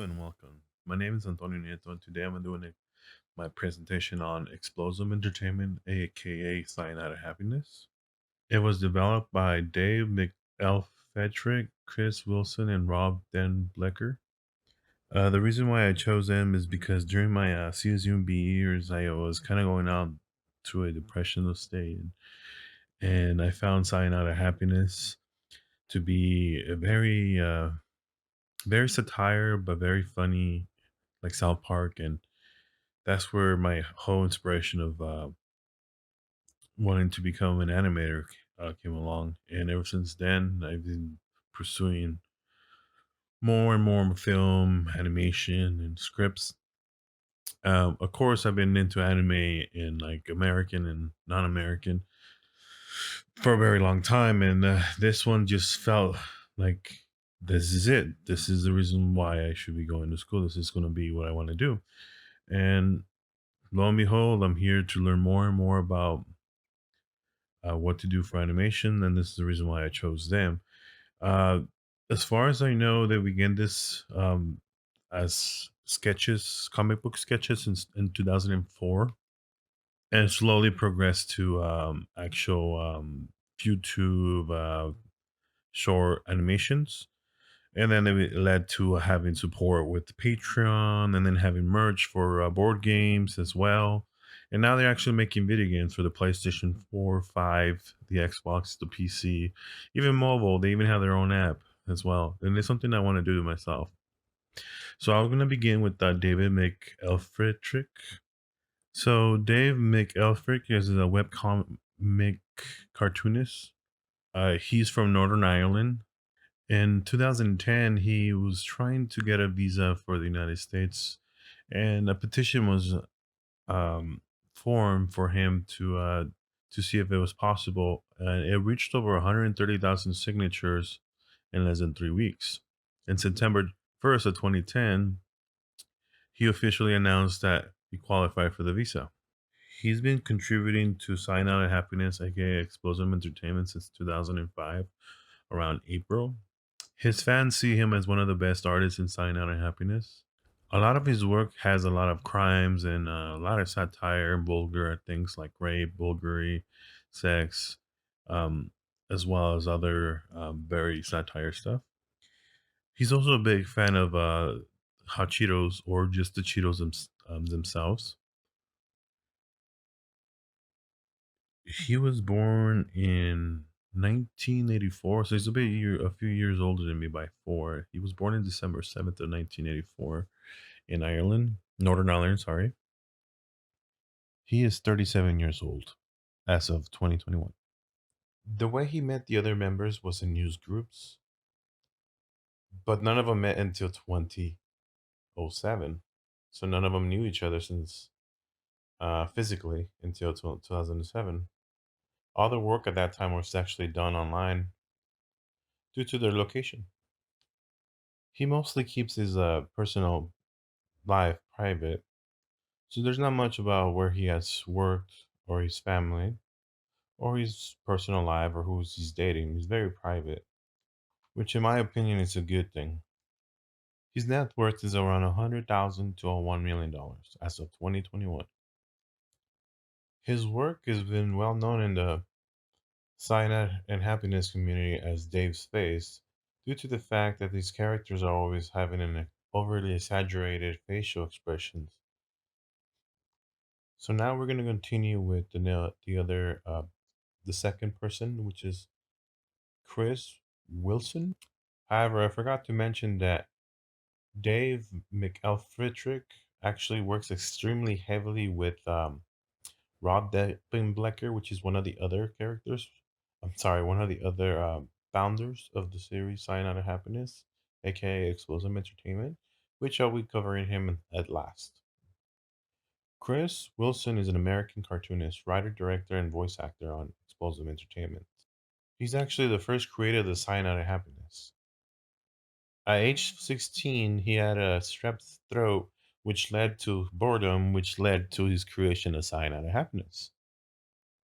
and welcome. My name is Antonio Nieto, and today I'm doing my presentation on Explosm Entertainment, aka Cyanide Happiness. It was developed by Dave Mcelfrick, Chris Wilson, and Rob Denblecker. The reason why I chose them is because during my CSUMB years, I was kind of going out to a depressional state, and I found Cyanide Happiness to be a very satire but very funny, like South Park, and that's where my whole inspiration of wanting to become an animator came along. And ever since then, I've been pursuing more and more film, animation, and scripts. Of course, I've been into anime in like American and non-American for a very long time, and this one just felt like this is it. This is the reason why I should be going to school. This is going to be what I want to do. And lo and behold, I'm here to learn more and more about what to do for animation, and this is the reason why I chose them. Uh, as far as I know, they began this as sketches, comic book sketches in 2004, and slowly progressed to actual YouTube short animations. And then it led to having support with Patreon and then having merch for board games as well. And now they're actually making video games for the PlayStation 4, 5, the Xbox, the PC, even mobile. They even have their own app as well. And it's something I want to do myself. So I'm going to begin with David McElfrick. So Dave McElfrick is a webcomic cartoonist. He's from Northern Ireland. In 2010, he was trying to get a visa for the United States, and a petition was um, formed for him to see if it was possible. And it reached over 130,000 signatures in less than 3 weeks. In September 1st of 2010, he officially announced that he qualified for the visa. He's been contributing to Sign Out of Happiness, aka Explosm Entertainment, since 2005, around April. His fans see him as one of the best artists in Cyanide and Happiness. A lot of his work has a lot of crimes and a lot of satire and vulgar things like rape, vulgarity, sex, um, as well as other very satire stuff. He's also a big fan of hot Cheetos or just the Cheetos themselves. He was born in 1984, so he's a few years older than me by 4. He was born in December 7th of 1984 in Ireland, Northern Ireland, sorry. He is 37 years old as of 2021. The way he met the other members was in news groups, but none of them met until 2007. So none of them knew each other since physically until 2007. All the work at that time was actually done online due to their location. He mostly keeps his personal life private, so there's not much about where he has worked or his family or his personal life or who he's dating. He's very private, which in my opinion is a good thing. His net worth is around 100,000 to $1 million as of 2021. His work has been well known in the cyanide and happiness community as Dave's face due to the fact that these characters are always having an overly exaggerated facial expressions. So now we're going to continue with the second person, which is Chris Wilson. However, I forgot to mention that Dave McElfrick actually works extremely heavily with Rob Deppenblecker, which is one of the other characters. I'm sorry, one of the other founders of the series Cyanide of Happiness, aka Explosm Entertainment, which I'll be covering him at last. Chris Wilson is an American cartoonist, writer, director, and voice actor on Explosive Entertainment. He's actually the first creator of the Cyanide of Happiness. At age 16, he had a strep throat, which led to boredom, which led to his creation of Cyanide of Happiness.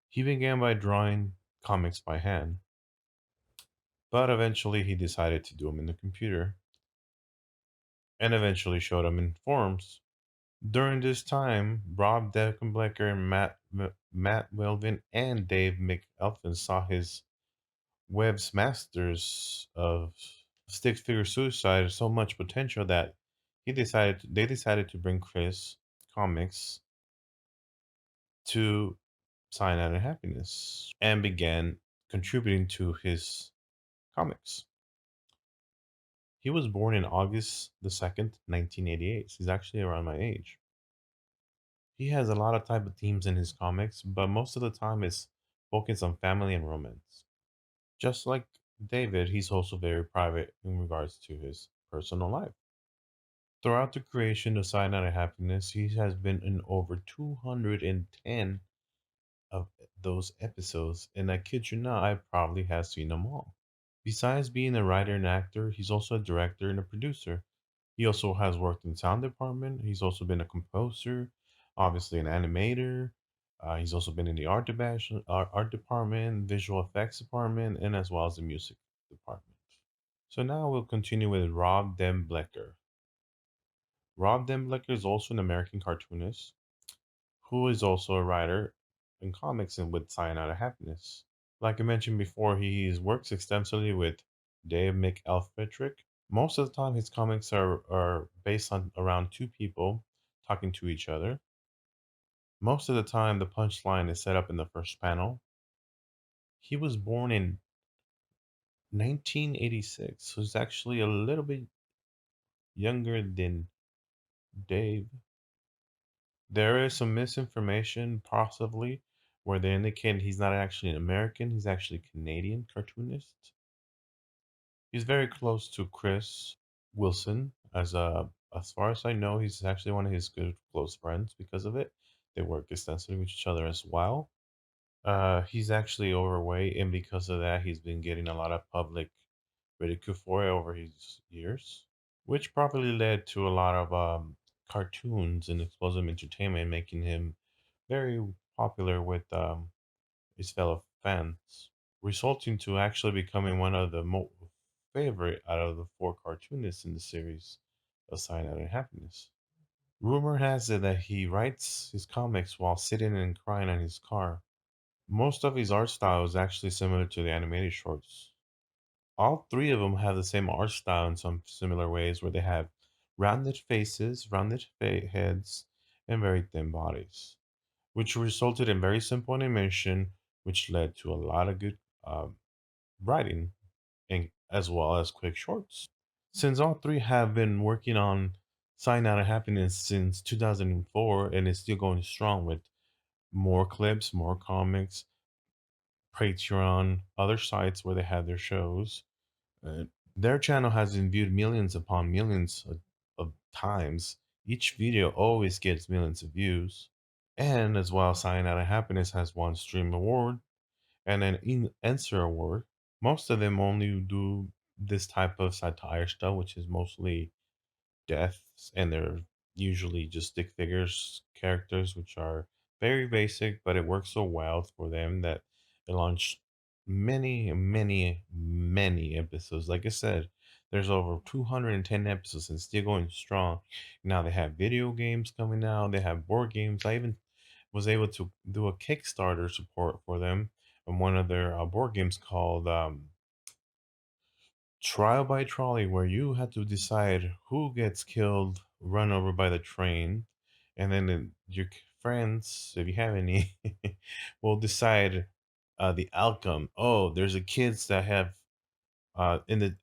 He began by drawing comics by hand, but eventually he decided to do them in the computer. and eventually showed him in forms. During this time, Rob Deckenblecker and Matt Welvin and Dave McElfin saw his Webb's masters of stick figure suicide so much potential that they decided to bring Chris Comics to Cyanide and Happiness and began contributing to his comics. He was born in August the 2nd, 1988. So he's actually around my age. He has a lot of type of themes in his comics, but most of the time it's focused on family and romance. Just like David, he's also very private in regards to his personal life. Throughout the creation of Cyanide of Happiness, he has been in over 210 of those episodes, and I kid you not, I probably have seen them all. Besides being a writer and actor, he's also a director and a producer. He also has worked in sound department. He's also been a composer, obviously an animator. He's also been in the art department, visual effects department, and as well as the music department. So now we'll continue with Rob Demblecker. Rob Demblecker is also an American cartoonist who is also a writer in comics and with Cyanide of Happiness. Like I mentioned before, he works extensively with Dave Mcelfrick. Most of the time, his comics are based on around two people talking to each other. Most of the time, the punchline is set up in the first panel. He was born in 1986, so he's actually a little bit younger than Dave. There is some misinformation, possibly, where they indicate he's not actually an American, he's actually a Canadian cartoonist. He's very close to Chris Wilson. As far as I know, he's actually one of his good close friends because of it. They work extensively with each other as well. He's actually overweight, and because of that, he's been getting a lot of public ridicule for it over his years, which probably led to a lot of cartoons and Explosm Entertainment making him very popular with his fellow fans, resulting to actually becoming one of the favorite out of the four cartoonists in the series of Cyanide and Happiness. Rumor has it that he writes his comics while sitting and crying in his car. Most of his art style is actually similar to the animated shorts. All three of them have the same art style in some similar ways, where they have rounded faces, rounded heads, and very thin bodies, which resulted in very simple animation, which led to a lot of good writing and as well as quick shorts. Since all three have been working on Sign Out of Happiness since 2004 and is still going strong with more clips, more comics, Patreon, other sites where they have their shows. Uh, their channel has been viewed millions upon millions of times. Each video always gets millions of views. And as well, Sign Out of Happiness has won Stream Award and an Answer Award. Most of them only do this type of satire stuff, which is mostly deaths, and they're usually just stick figures characters, which are very basic, but it works so well for them that they launched many, many, many episodes. Like I said, there's over 210 episodes and still going strong. Now they have video games coming out, they have board games. I even was able to do a Kickstarter support for them on one of their board games called Trial by Trolley, where you had to decide who gets killed, run over by the train, and then your friends, if you have any, will decide the outcome. Oh, there's a kids that have in the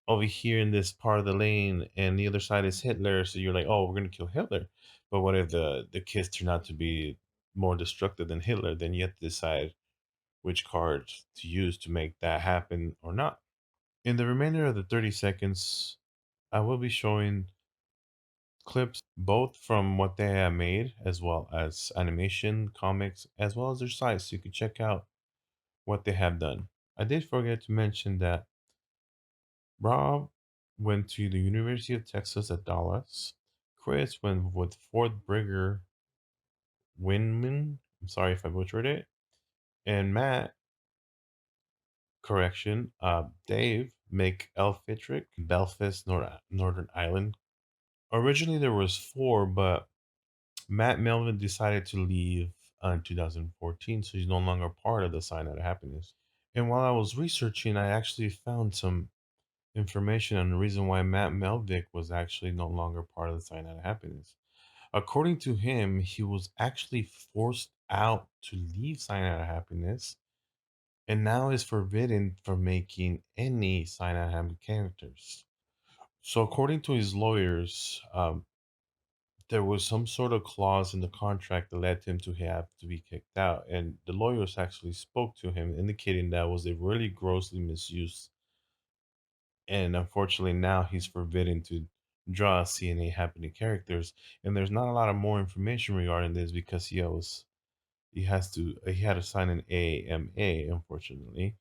over here in this part of the lane, and the other side is Hitler. So you're like, oh, we're gonna kill Hitler. But what if the kids turn out to be more destructive than Hitler? Then you have to decide which card to use to make that happen or not. In the remainder of the 30 seconds, I will be showing clips both from what they have made as well as animation, comics, as well as their sites so you can check out what they have done. I did forget to mention that Rob went to the University of Texas at Dallas. Chris went with Fort Brigger Winman. I'm sorry if I butchered it. And Matt, correction, Dave McElfrick, Belfast, Northern Ireland. Originally, there was four, but Matt Melvin decided to leave in 2014, so he's no longer part of the Cyanide of Happiness. And while I was researching, I actually found some information on the reason why Matt Melvick was actually no longer part of the Cyanide of Happiness. According to him, he was actually forced out to leave Cyanide of Happiness and now is forbidden from making any Cyanide of Happiness characters. So, according to his lawyers, there was some sort of clause in the contract that led him to have to be kicked out. And the lawyers actually spoke to him, indicating that was a really grossly misused. And unfortunately, now he's forbidden to draw CNA happening characters. And there's not a lot of more information regarding this because he had to sign an AMA, unfortunately.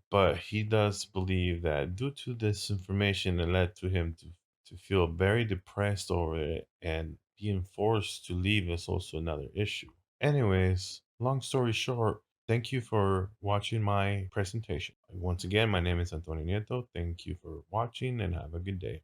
But he does believe that due to this information, it led to him to feel very depressed over it, and being forced to leave is also another issue. Anyways, long story short, thank you for watching my presentation. Once again, my name is Antonio Nieto. Thank you for watching and have a good day.